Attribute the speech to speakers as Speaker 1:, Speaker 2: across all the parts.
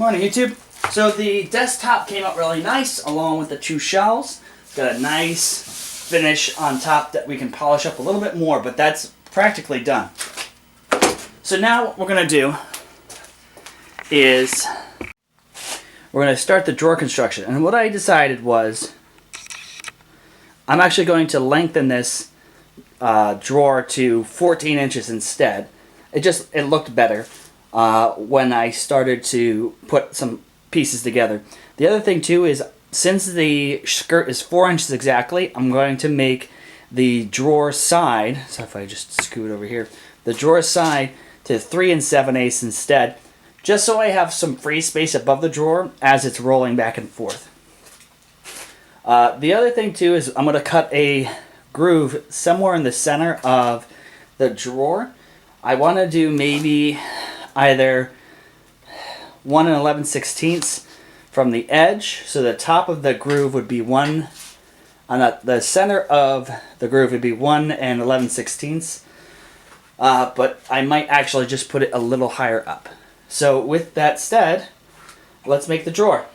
Speaker 1: Morning, YouTube. So the desktop came out really nice along with the two shelves. Got a nice finish on top that we can polish up a little bit more, but that's practically done. So now what we're going to do is we're going to start the drawer construction. And what I decided was I'm actually going to lengthen this drawer to 14 inches instead. It looked better when I started to put some pieces together. The other thing too is, since the skirt is 4 inches exactly, I'm going to make the drawer side, so if I just scoot over here, the drawer side to 3 7/8 instead, just so I have some free space above the drawer as it's rolling back and forth. The other thing too is I'm going to cut a groove somewhere in the center of the drawer. I want to do maybe either 1 11/16 from the edge, so the top of the groove would be 1, on the center of the groove would be 1 11/16, but I might actually just put it a little higher up. So with that said, let's make the drawer.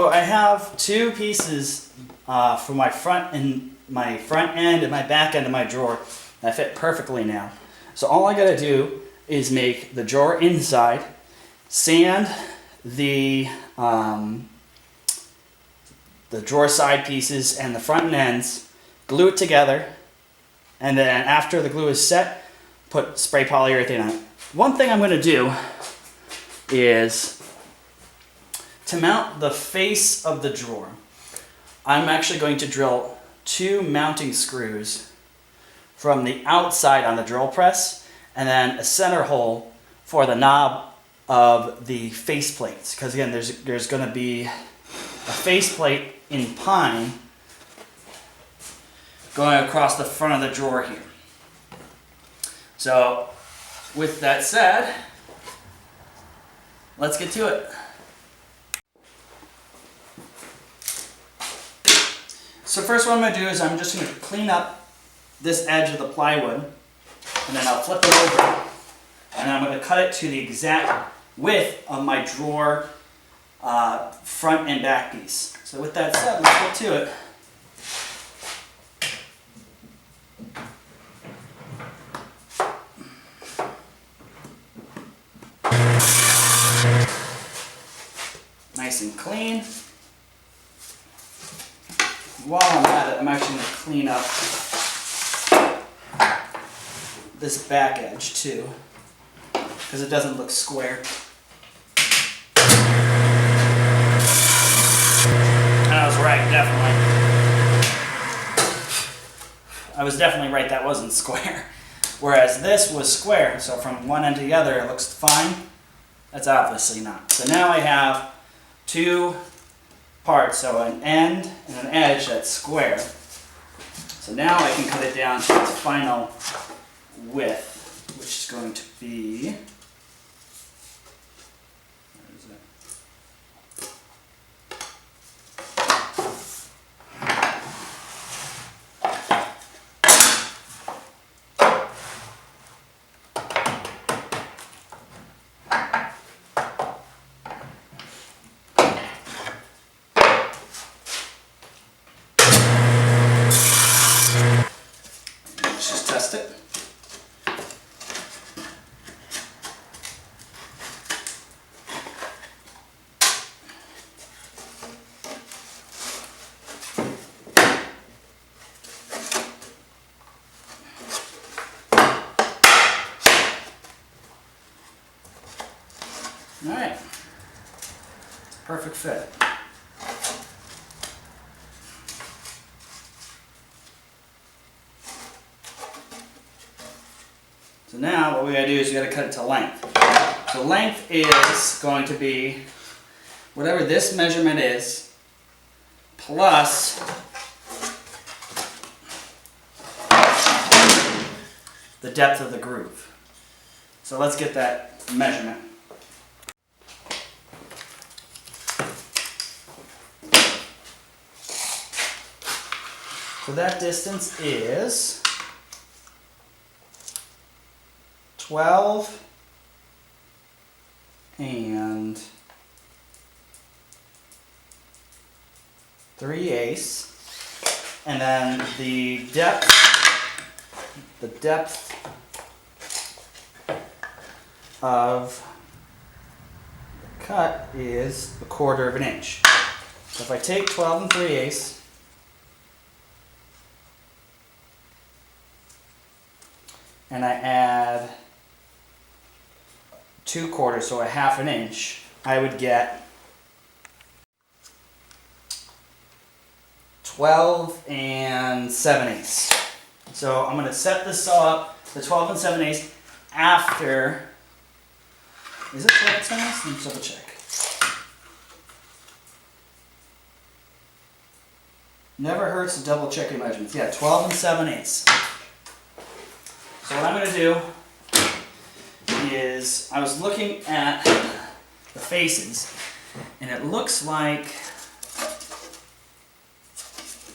Speaker 1: So I have two pieces for my front end and my back end of my drawer that fit perfectly now. So all I gotta do is make the drawer inside, sand the drawer side pieces and the front and ends, glue it together, and then after the glue is set, put spray polyurethane on it. One thing I'm going to do is to mount the face of the drawer. I'm actually going to drill 2 mounting screws from the outside on the drill press, and then a center hole for the knob of the face plates. Because again, there's going to be a face plate in pine going across the front of the drawer here. So with that said, let's get to it. So first what I'm going to do is I'm just going to clean up this edge of the plywood, and then I'll flip it over, and I'm going to cut it to the exact width of my drawer front and back piece. So with that said, let's get to it. Nice and clean. While I'm at it, I'm actually going to clean up this back edge too, because it doesn't look square. And I was right, definitely. I was definitely right, that wasn't square. Whereas this was square, so from one end to the other it looks fine. That's obviously not. So now I have 2 parts, so an end and an edge that's square. So now I can cut it down to its final width, which is going to be, where is it? Let's just test it. All right, perfect fit. So now what we gotta do is we gotta cut it to length. So length is going to be whatever this measurement is plus the depth of the groove. So let's get that measurement. So that distance is 12 and 3/8, and then the depth of the cut is 1/4 of an inch. So if I take 12 and 3/8 and I add 2/4, so 1/2 an inch, I would get 12 and 7/8. So I'm going to set this saw up to 12 and 7/8 after, is it 12 and 7/8? Let me double check. Never hurts to double check your measurements. Yeah, 12 and 7/8. So what I'm going to do is, I was looking at the faces, and it looks like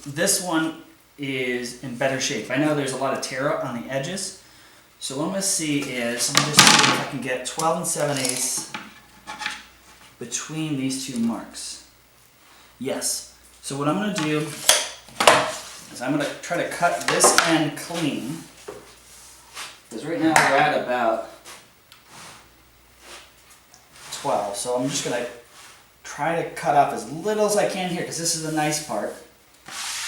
Speaker 1: this one is in better shape. I know there's a lot of tear out on the edges, so what I'm going to see is, let me just see if I can get 12 and 7/8 between these 2 marks. Yes. So what I'm going to do is I'm going to try to cut this end clean. Because right now we're at about 12. So I'm just going to try to cut off as little as I can here, because this is the nice part.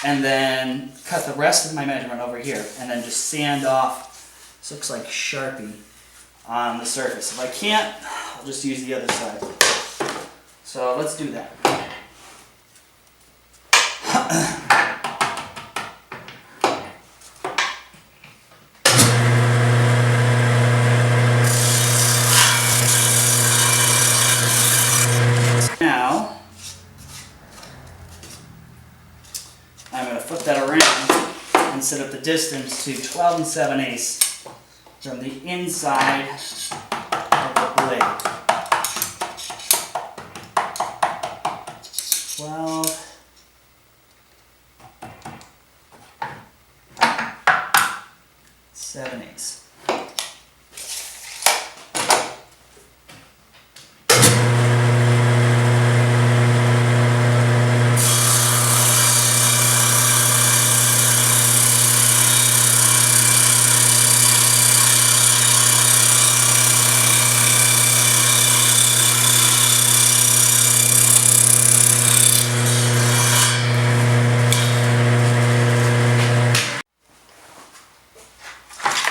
Speaker 1: And then cut the rest of my measurement over here. And then just sand off, this looks like Sharpie, on the surface. If I can't, I'll just use the other side. So let's do that. Now, I'm going to flip that around and set up the distance to 12 7/8 from the inside of the blade. 12 7/8.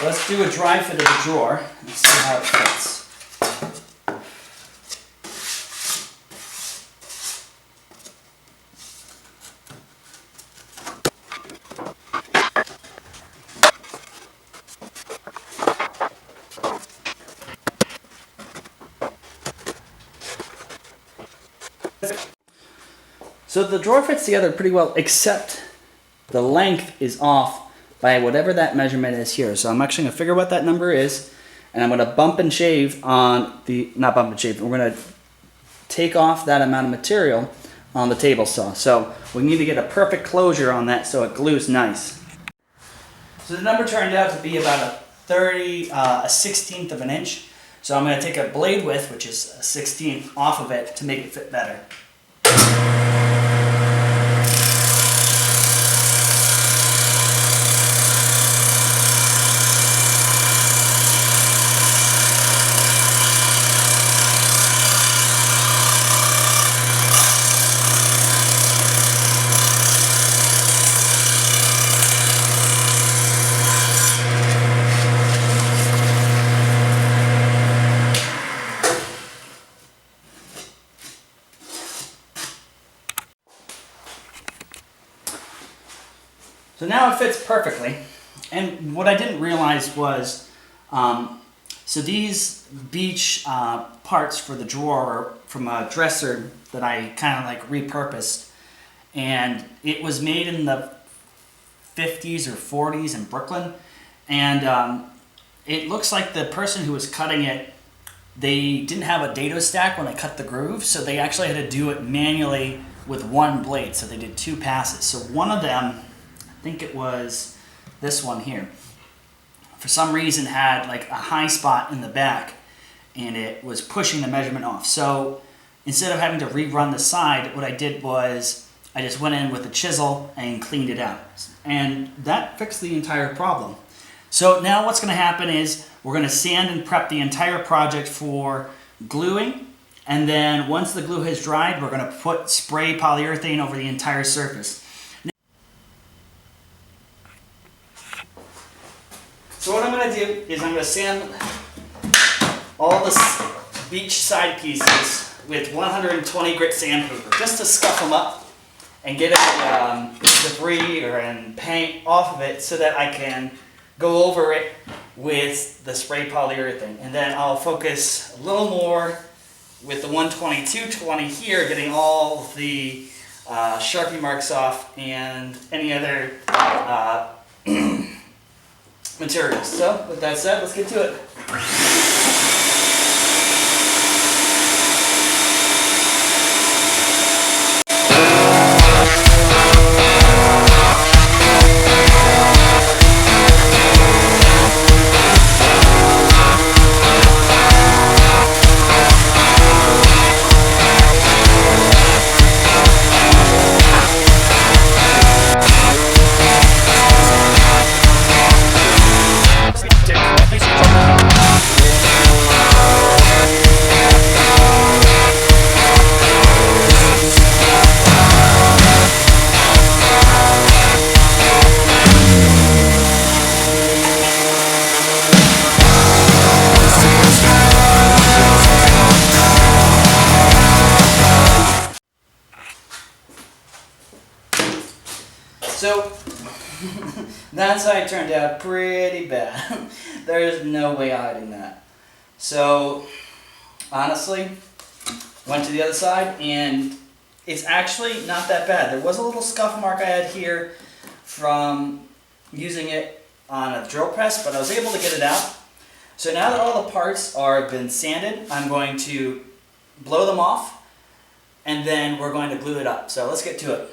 Speaker 1: Let's do a dry fit of the drawer and see how it fits. So the drawer fits together pretty well, except the length is off by whatever that measurement is here. So I'm actually going to figure what that number is, and I'm going to bump and shave on the, not bump and shave, we're going to take off that amount of material on the table saw. So we need to get a perfect closure on that so it glues nice. So the number turned out to be about a 16th of an inch. So I'm going to take a blade width, which is a 16th, off of it to make it fit better. So now it fits perfectly, and what I didn't realize was, so these beech parts for the drawer are from a dresser that I kind of like repurposed, and it was made in the 50s or 40s in Brooklyn, and it looks like the person who was cutting it, they didn't have a dado stack when they cut the groove, so they actually had to do it manually with one blade, so they did 2 passes. So one of them, I think it was this one here, for some reason had like a high spot in the back and it was pushing the measurement off. So instead of having to rerun the side, what I did was I just went in with a chisel and cleaned it out. And that fixed the entire problem. So now what's going to happen is we're going to sand and prep the entire project for gluing. And then once the glue has dried, we're going to put spray polyurethane over the entire surface. So what I'm going to do is I'm going to sand all the beech side pieces with 120 grit sandpaper just to scuff them up and get any debris and paint off of it so that I can go over it with the spray polyurethane. And then I'll focus a little more with the 120-220 here, getting all the Sharpie marks off and any other materials. So with that said, let's get to it. So that side turned out pretty bad. There's no way hiding that. So honestly, went to the other side and it's actually not that bad. There was a little scuff mark I had here from using it on a drill press, but I was able to get it out. So now that all the parts are been sanded, I'm going to blow them off and then we're going to glue it up. So let's get to it.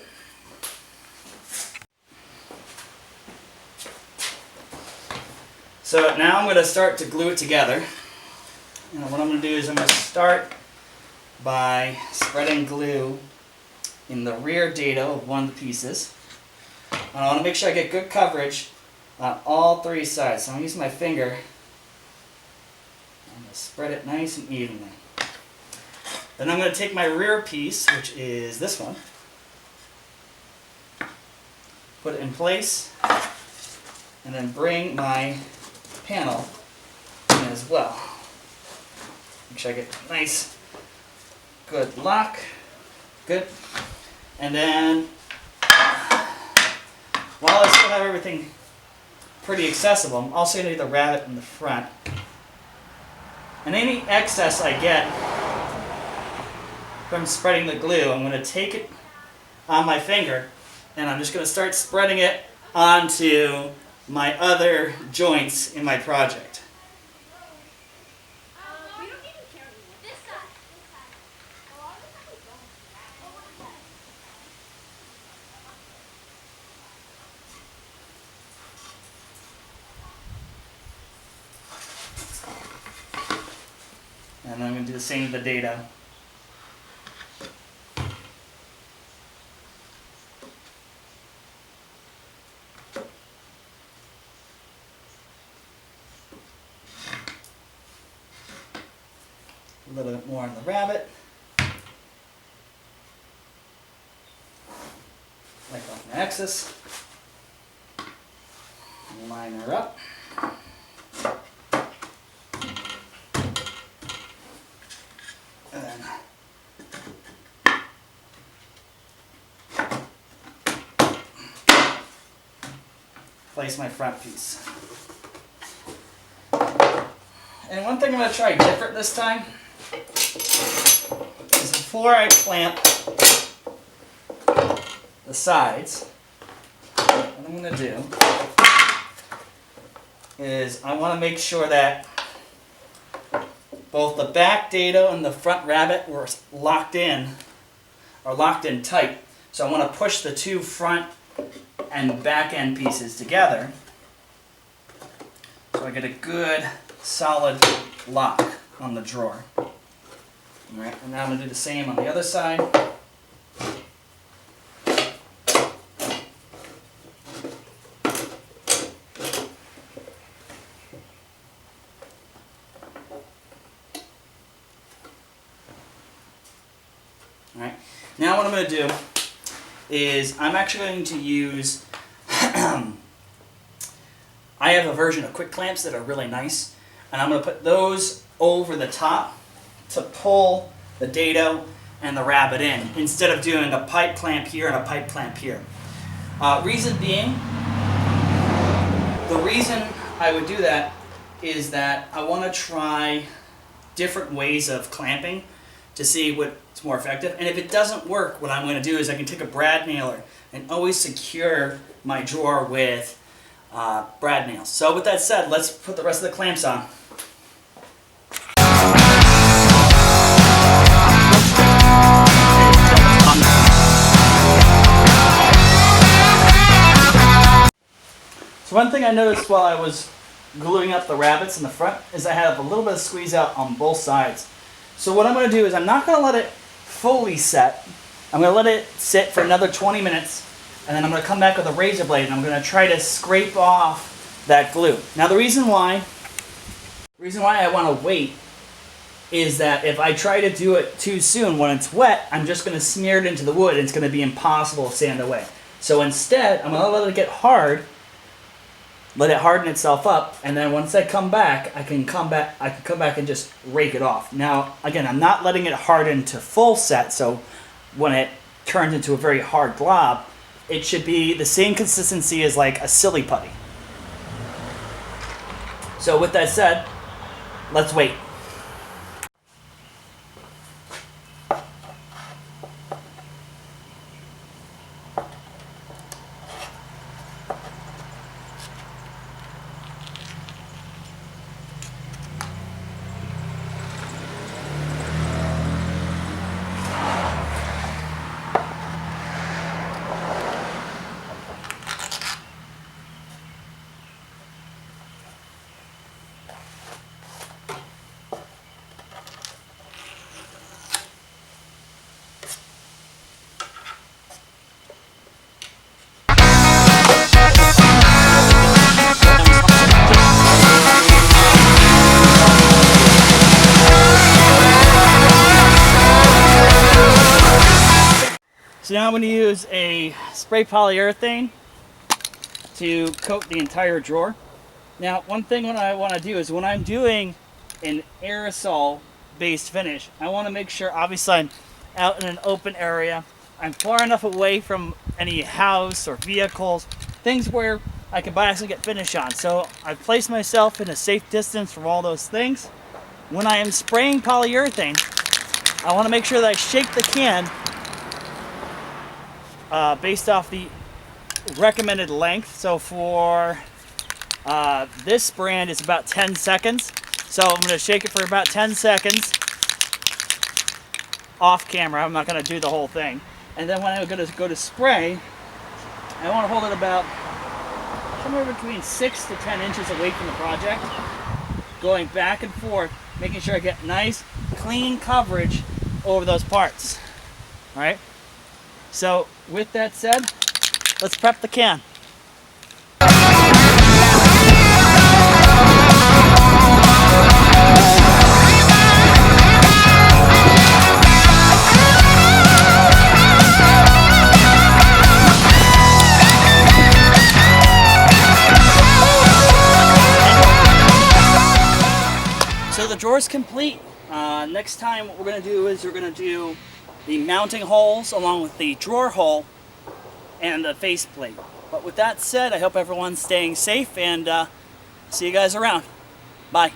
Speaker 1: So now I'm going to start to glue it together. And what I'm going to do is I'm going to start by spreading glue in the rear dado of one of the pieces. And I want to make sure I get good coverage on all three sides. So I'm going to use my finger. I'm going to spread it nice and evenly. Then I'm going to take my rear piece, which is this one, put it in place, and then bring my panel in as well. Make sure I get a nice, good lock. Good. And then, while I still have everything pretty accessible, I'm also going to do the rabbet in the front. And any excess I get from spreading the glue, I'm going to take it on my finger and I'm just going to start spreading it onto my other joints in my project. And I'm going to do the same with the dado. A little bit more on the rabbet. Like off my axis. Line her up. And then place my front piece. And one thing I'm going to try different this time is before I clamp the sides, what I'm going to do is I want to make sure that both the back dado and the front rabbet were locked in tight. So I want to push the two front and back end pieces together so I get a good solid lock on the drawer. Alright, and now I'm going to do the same on the other side. Alright, now what I'm going to do is I'm actually going to use I have a version of quick clamps that are really nice, and I'm going to put those over the top to pull the dado and the rabbet in, instead of doing a pipe clamp here and a pipe clamp here. Reason being, the reason I would do that is that I want to try different ways of clamping to see what's more effective. And if it doesn't work, what I'm going to do is I can take a brad nailer and always secure my drawer with brad nails. So with that said, let's put the rest of the clamps on. So one thing I noticed while I was gluing up the rabbets in the front is I have a little bit of squeeze out on both sides. So what I'm going to do is I'm not going to let it fully set. I'm going to let it sit for another 20 minutes, and then I'm going to come back with a razor blade and I'm going to try to scrape off that glue. Now the reason why I want to wait is that if I try to do it too soon when it's wet, I'm just going to smear it into the wood and it's going to be impossible to sand away. So instead, I'm going to let it get hard, let it harden itself up, and then once I come back, I can come back and just rake it off. Now, again, I'm not letting it harden to full set, so when it turns into a very hard glob, it should be the same consistency as like a silly putty. So with that said, let's wait. So now I'm going to use a spray polyurethane to coat the entire drawer. Now, one thing what I want to do is when I'm doing an aerosol based finish, I want to make sure obviously I'm out in an open area. I'm far enough away from any house or vehicles, things where I can by accident get finish on. So I've placed myself in a safe distance from all those things. When I am spraying polyurethane, I want to make sure that I shake the can based off the recommended length. So for this brand, it's about 10 seconds. So I'm going to shake it for about 10 seconds off camera. I'm not going to do the whole thing. And then when I'm going to go to spray, I want to hold it about somewhere between 6 to 10 inches away from the project, going back and forth, making sure I get nice, clean coverage over those parts. All right? So with that said, let's prep the can. So the drawer's complete. Next time what we're going to do is we're going to do the mounting holes along with the drawer hole and the faceplate. But with that said, I hope everyone's staying safe and see you guys around. Bye.